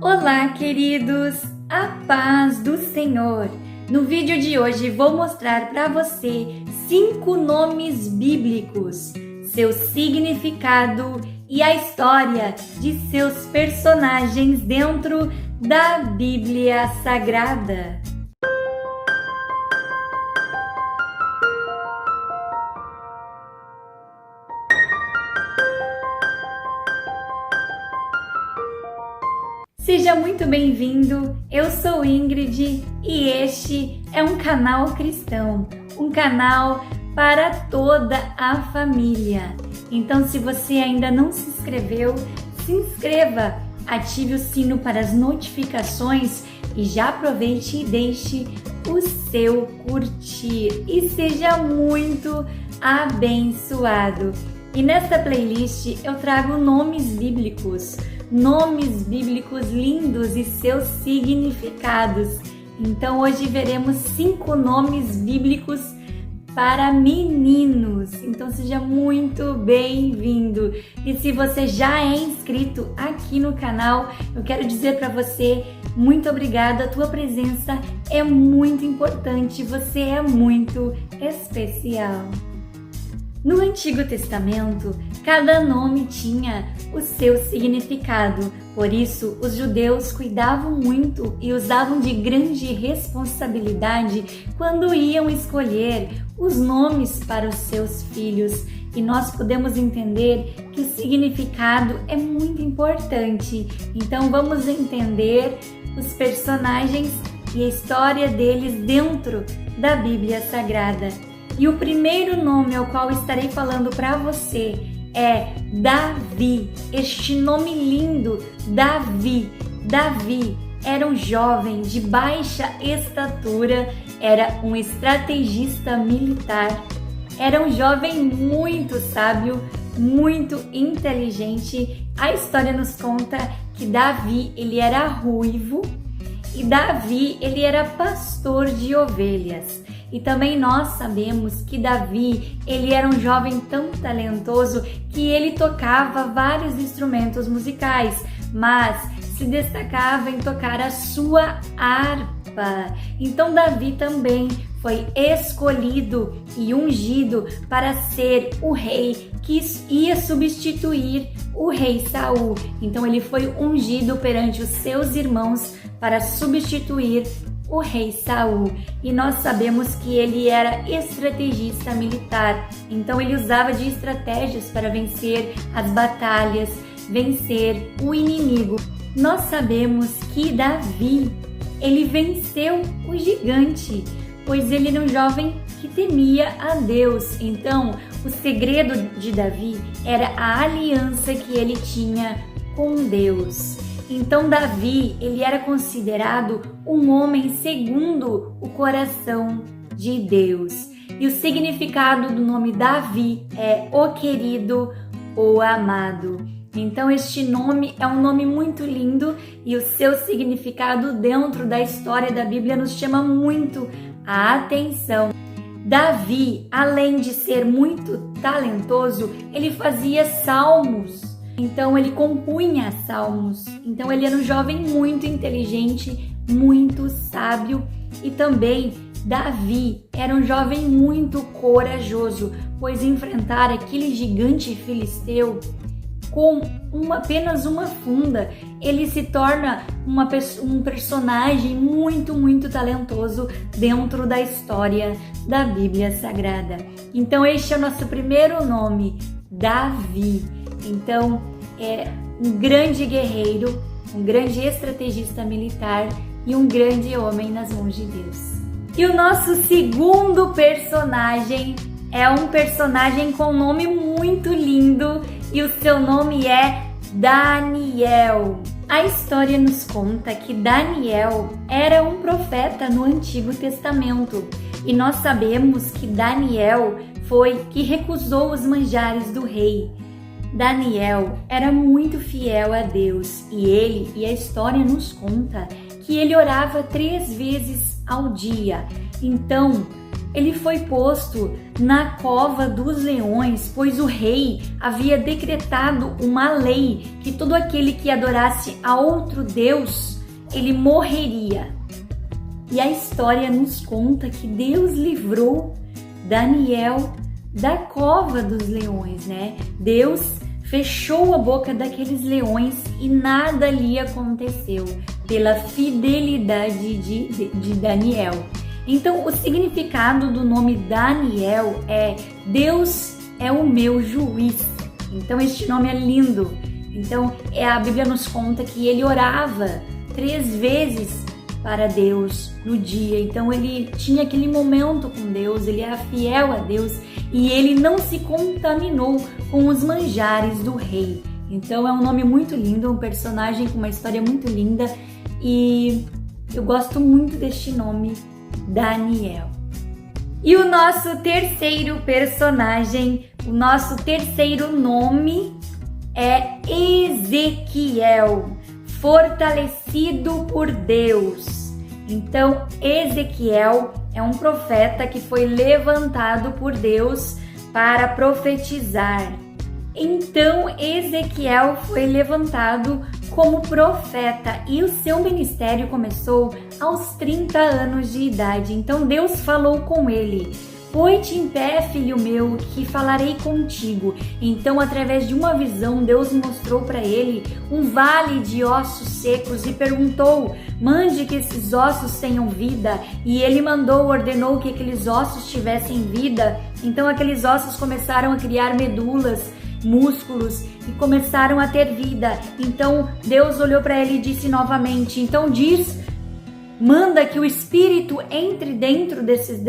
Olá, queridos! A paz do Senhor! No vídeo de hoje vou mostrar para você 5 nomes bíblicos, seu significado e a história de seus personagens dentro da Bíblia Sagrada. Seja muito bem-vindo, eu sou Ingrid e este é um canal cristão, um canal para toda a família. Então, se você ainda não se inscreveu, se inscreva, ative o sino para as notificações e já aproveite e deixe o seu curtir e seja muito abençoado. E nesta playlist eu trago nomes bíblicos lindos e seus significados. Então hoje veremos 5 nomes bíblicos para meninos. Então seja muito bem-vindo. E se você já é inscrito aqui no canal, eu quero dizer para você muito obrigada. A tua presença é muito importante. Você é muito especial. No Antigo Testamento, cada nome tinha o seu significado. Por isso, os judeus cuidavam muito e usavam de grande responsabilidade quando iam escolher os nomes para os seus filhos. E nós podemos entender que o significado é muito importante. Então, vamos entender os personagens e a história deles dentro da Bíblia Sagrada. E o primeiro nome ao qual estarei falando para você é Davi. Este nome lindo, Davi. Davi era um jovem de baixa estatura, era um estrategista militar, era um jovem muito sábio, muito inteligente. A história nos conta que Davi, ele era ruivo e Davi, ele era pastor de ovelhas. E também nós sabemos que Davi, ele era um jovem tão talentoso que ele tocava vários instrumentos musicais, mas se destacava em tocar a sua harpa. Então Davi também foi escolhido e ungido para ser o rei que ia substituir o rei Saul. Então ele foi ungido perante os seus irmãos para substituir o rei Saul, e nós sabemos que ele era estrategista militar, então ele usava de estratégias para vencer as batalhas, vencer o inimigo. Nós sabemos que Davi, ele venceu o gigante, pois ele era um jovem que temia a Deus. Então, o segredo de Davi era a aliança que ele tinha com Deus. Então Davi, ele era considerado um homem segundo o coração de Deus. E o significado do nome Davi é o querido, o amado. Então este nome é um nome muito lindo e o seu significado dentro da história da Bíblia nos chama muito a atenção. Davi, além de ser muito talentoso, ele fazia salmos. Então ele compunha salmos. Então ele era um jovem muito inteligente, muito sábio, e também Davi era um jovem muito corajoso, pois enfrentar aquele gigante filisteu com apenas uma funda, ele se torna um personagem muito talentoso dentro da história da Bíblia Sagrada. Então este é o nosso primeiro nome, Davi. Então, é um grande guerreiro, um grande estrategista militar e um grande homem nas mãos de Deus. E o nosso segundo personagem é um personagem com um nome muito lindo e o seu nome é Daniel. A história nos conta que Daniel era um profeta no Antigo Testamento e nós sabemos que Daniel foi que recusou os manjares do rei. Daniel era muito fiel a Deus e a história nos conta que ele orava 3 vezes ao dia. Então, ele foi posto na cova dos leões, pois o rei havia decretado uma lei que todo aquele que adorasse a outro Deus, ele morreria. E a história nos conta que Deus livrou Daniel da cova dos leões, né? Deus fechou a boca daqueles leões e nada lhe aconteceu pela fidelidade de Daniel. Então, o significado do nome Daniel é Deus é o meu juiz. Então, este nome é lindo. Então, a Bíblia nos conta que ele orava 3 vezes para Deus no dia. Então, ele tinha aquele momento com Deus, ele era fiel a Deus e ele não se contaminou com os manjares do rei. Então, é um nome muito lindo, um personagem com uma história muito linda e eu gosto muito deste nome, Daniel. E o nosso terceiro personagem, o nosso terceiro nome é Ezequiel, fortalecido por Deus. Então, Ezequiel é um profeta que foi levantado por Deus para profetizar. Então, Ezequiel foi levantado como profeta e o seu ministério começou aos 30 anos de idade. Então, Deus falou com ele: "Põe-te em pé, filho meu, que falarei contigo." Então, através de uma visão, Deus mostrou para ele um vale de ossos secos e perguntou: "Mande que esses ossos tenham vida." E ele mandou, ordenou que aqueles ossos tivessem vida. Então, aqueles ossos começaram a criar medulas, músculos e começaram a ter vida. Então, Deus olhou para ele e disse novamente: "Então manda que o Espírito entre dentro desses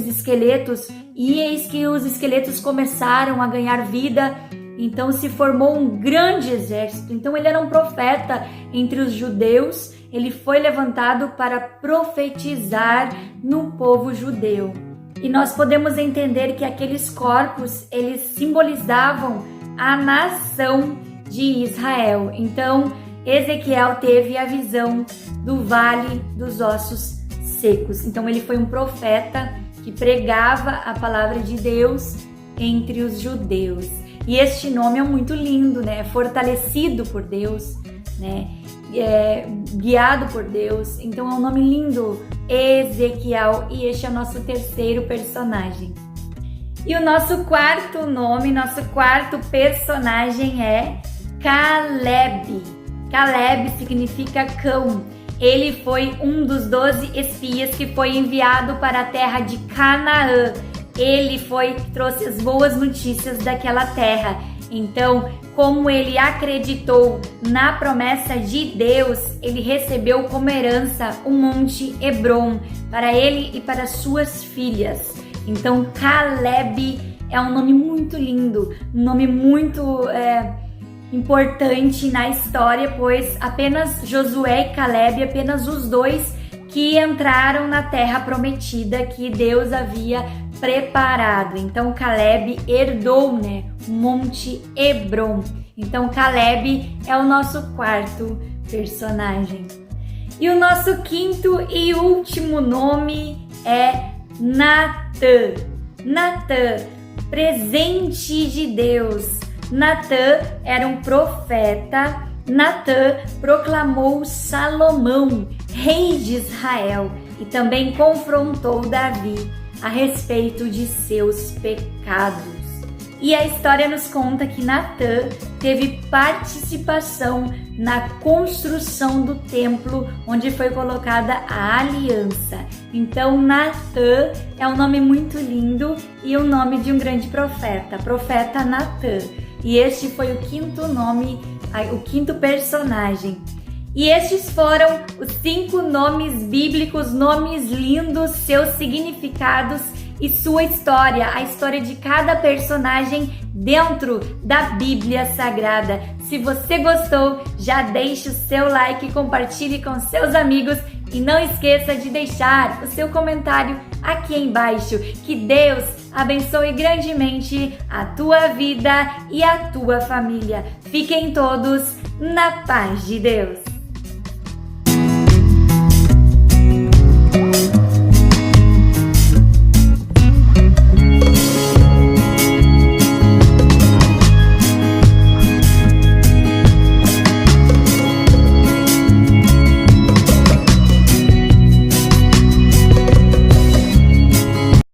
esqueletos." E eis que os esqueletos começaram a ganhar vida. Então se formou um grande exército. Então ele era um profeta entre os judeus. Ele foi levantado para profetizar no povo judeu. E nós podemos entender que aqueles corpos, eles simbolizavam a nação de Israel. Então Ezequiel teve a visão do vale dos ossos secos. Então ele foi um profeta que pregava a palavra de Deus entre os judeus. E este nome é muito lindo, né? Fortalecido por Deus, né? Guiado por Deus. Então é um nome lindo, Ezequiel. E este é o nosso terceiro personagem. E o nosso quarto nome, nosso quarto personagem é Caleb. Caleb significa cão. Ele foi um dos 12 espias que foi enviado para a terra de Canaã. Ele trouxe as boas notícias daquela terra. Então, como ele acreditou na promessa de Deus, ele recebeu como herança o Monte Hebron para ele e para suas filhas. Então, Caleb é um nome muito lindo, um nome muito importante na história, pois apenas Josué e Caleb, apenas os dois que entraram na terra prometida que Deus havia preparado. Então Caleb herdou, o Monte Hebron. Então Caleb é o nosso quarto personagem. E o nosso quinto e último nome é Natã. Natã, presente de Deus. Natã era um profeta. Natã proclamou Salomão, rei de Israel, e também confrontou Davi a respeito de seus pecados. E a história nos conta que Natã teve participação na construção do templo onde foi colocada a aliança. Então Natã é um nome muito lindo e o nome de um grande profeta, profeta Natã. E este foi o quinto nome, o quinto personagem. E estes foram os 5 nomes bíblicos, nomes lindos, seus significados e sua história, a história de cada personagem dentro da Bíblia Sagrada. Se você gostou, já deixe o seu like, compartilhe com seus amigos e não esqueça de deixar o seu comentário aqui embaixo. Que Deus abençoe grandemente a tua vida e a tua família. Fiquem todos na paz de Deus.